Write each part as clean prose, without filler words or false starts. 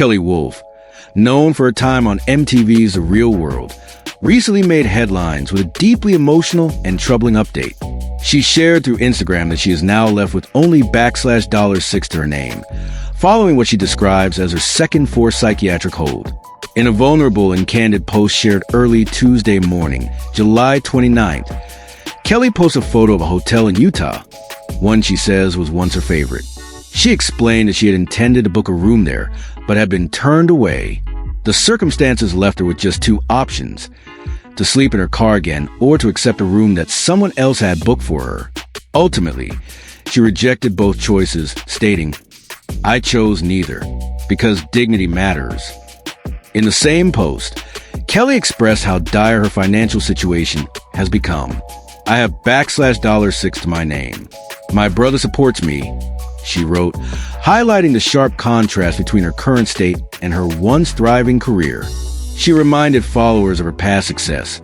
Kelley Wolf, known for her time on MTV's The Real World, recently made headlines with a deeply emotional and troubling update. She shared through Instagram that she is now left with only $6 to her name, following what she describes as her second forced psychiatric hold. In a vulnerable and candid post shared early Tuesday morning, July 29th, Kelley posted a photo of a hotel in Utah, one she says was once her favorite. She explained that she had intended to book a room there, but had been turned away. The circumstances left her with just two options: to sleep in her car again or to accept a room that someone else had booked for her. Ultimately, she rejected both choices, stating, "I chose neither, because dignity matters." In the same post, Kelley expressed how dire her financial situation has become. "I have $6 to my name. My brother supports me," she wrote, highlighting the sharp contrast between her current state and her once thriving career. She reminded followers of her past success,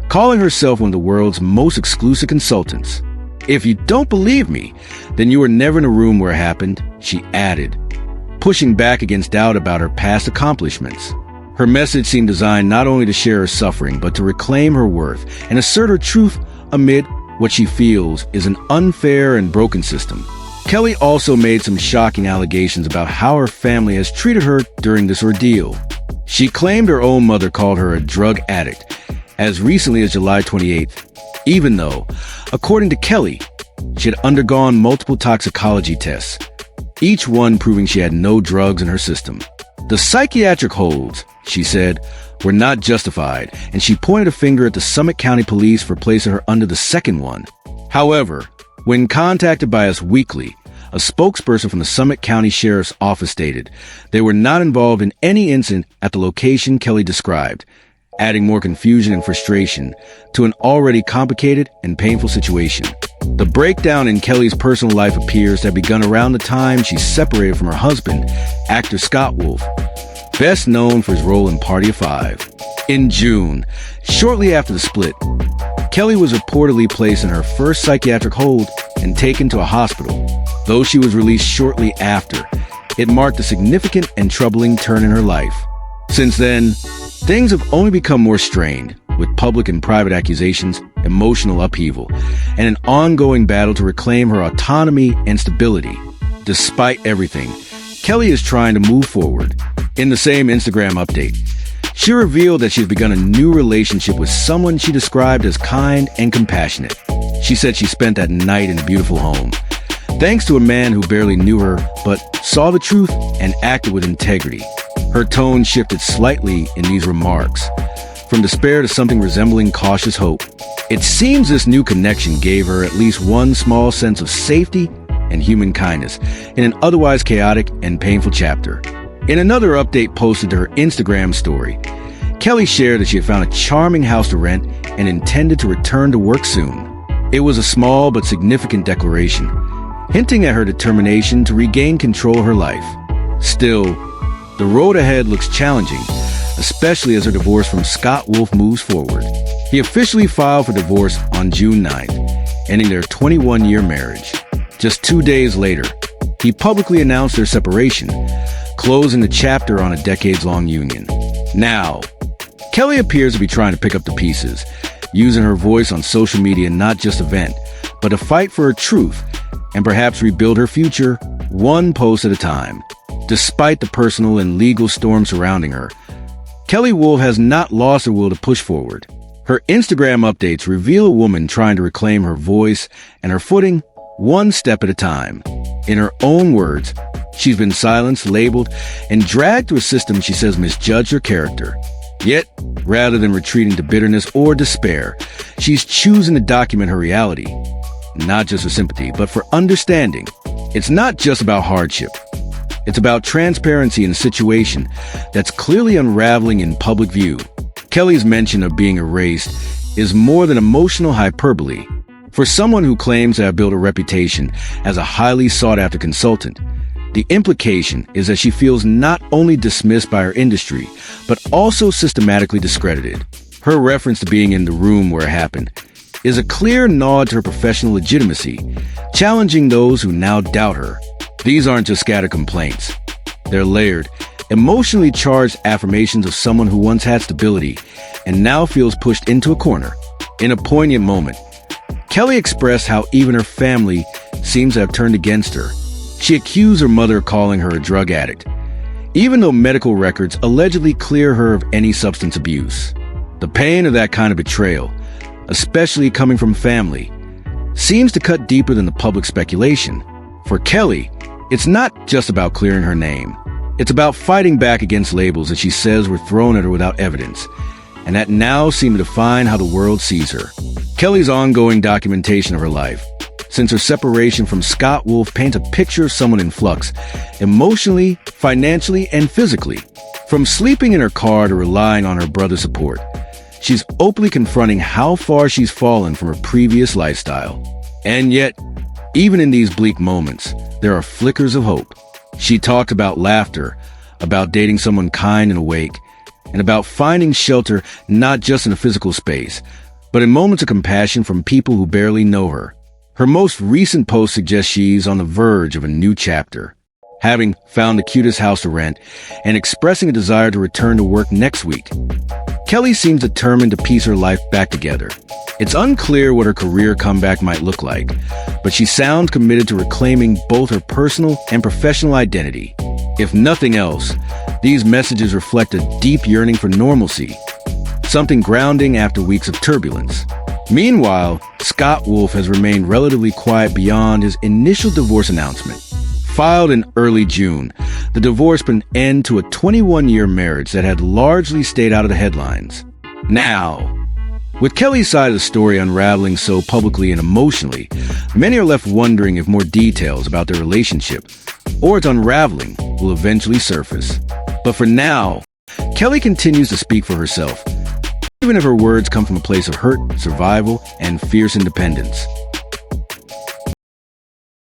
calling herself one of the world's most exclusive consultants. "If you don't believe me, then you were never in a room where it happened," she added, pushing back against doubt about her past accomplishments. Her message seemed designed not only to share her suffering, but to reclaim her worth and assert her truth amid what she feels is an unfair and broken system. Kelley also made some shocking allegations about how her family has treated her during this ordeal. She claimed her own mother called her a drug addict as recently as July 28th, even though, according to Kelley, she had undergone multiple toxicology tests, each one proving she had no drugs in her system. The psychiatric holds, she said, were not justified, and she pointed a finger at the Summit County Police for placing her under the second one. However, when contacted by Us Weekly, a spokesperson from the Summit County Sheriff's Office stated they were not involved in any incident at the location Kelley described, adding more confusion and frustration to an already complicated and painful situation. The breakdown in Kelley's personal life appears to have begun around the time she separated from her husband, actor Scott Wolf, best known for his role in Party of Five. In June, shortly after the split, Kelley was reportedly placed in her first psychiatric hold and taken to a hospital. Though she was released shortly after, it marked a significant and troubling turn in her life. Since then, things have only become more strained, with public and private accusations, emotional upheaval, and an ongoing battle to reclaim her autonomy and stability. Despite everything, Kelley is trying to move forward. In the same Instagram update, she revealed that she's begun a new relationship with someone she described as kind and compassionate. She said she spent that night in a beautiful home, thanks to a man who barely knew her but saw the truth and acted with integrity. Her tone shifted slightly in these remarks, from despair to something resembling cautious hope. It seems this new connection gave her at least one small sense of safety and human kindness in an otherwise chaotic and painful chapter. In another update posted to her Instagram story, Kelley shared that she had found a charming house to rent and intended to return to work soon. It was a small but significant declaration, hinting at her determination to regain control of her life. Still, the road ahead looks challenging, especially as her divorce from Scott Wolf moves forward. He officially filed for divorce on June 9th, ending their 21-year marriage. Just 2 days later, he publicly announced their separation, closing the chapter on a decades-long union. Now, Kelley appears to be trying to pick up the pieces, using her voice on social media not just to vent, but to fight for her truth and perhaps rebuild her future one post at a time. Despite the personal and legal storm surrounding her, Kelley Wolf has not lost her will to push forward. Her Instagram updates reveal a woman trying to reclaim her voice and her footing one step at a time. In her own words, she's been silenced, labeled, and dragged through a system she says misjudged her character. Yet, rather than retreating to bitterness or despair, she's choosing to document her reality, not just for sympathy, but for understanding. It's not just about hardship. It's about transparency in a situation that's clearly unraveling in public view. Kelley's mention of being erased is more than emotional hyperbole. For someone who claims to have built a reputation as a highly sought-after consultant, the implication is that she feels not only dismissed by her industry, but also systematically discredited. Her reference to being in the room where it happened is a clear nod to her professional legitimacy, challenging those who now doubt her. These aren't just scattered complaints. They're layered emotionally charged affirmations of someone who once had stability and now feels pushed into a corner. In a poignant moment, Kelley expressed how even her family seems to have turned against her. She accused her mother of calling her a drug addict, even though medical records allegedly clear her of any substance abuse. The pain of that kind of betrayal, especially coming from family, seems to cut deeper than the public speculation. For Kelley, it's not just about clearing her name. It's about fighting back against labels that she says were thrown at her without evidence, and that now seem to define how the world sees her. Kelley's ongoing documentation of her life, since her separation from Scott Wolf, paints a picture of someone in flux, emotionally, financially, and physically. From sleeping in her car to relying on her brother's support, she's openly confronting how far she's fallen from her previous lifestyle. And yet, even in these bleak moments, there are flickers of hope. She talked about laughter, about dating someone kind and awake, and about finding shelter not just in a physical space, but in moments of compassion from people who barely know her. Her most recent post suggests she's on the verge of a new chapter, having found the cutest house to rent and expressing a desire to return to work next week. Kelley seems determined to piece her life back together. It's unclear what her career comeback might look like, but she sounds committed to reclaiming both her personal and professional identity. If nothing else, these messages reflect a deep yearning for normalcy, something grounding after weeks of turbulence. Meanwhile, Scott Wolf has remained relatively quiet beyond his initial divorce announcement. Filed in early June, the divorce put an end to a 21-year marriage that had largely stayed out of the headlines. Now, with Kelley's side of the story unraveling so publicly and emotionally, many are left wondering if more details about their relationship or its unraveling will eventually surface. But for now, Kelley continues to speak for herself, even if her words come from a place of hurt, survival, and fierce independence.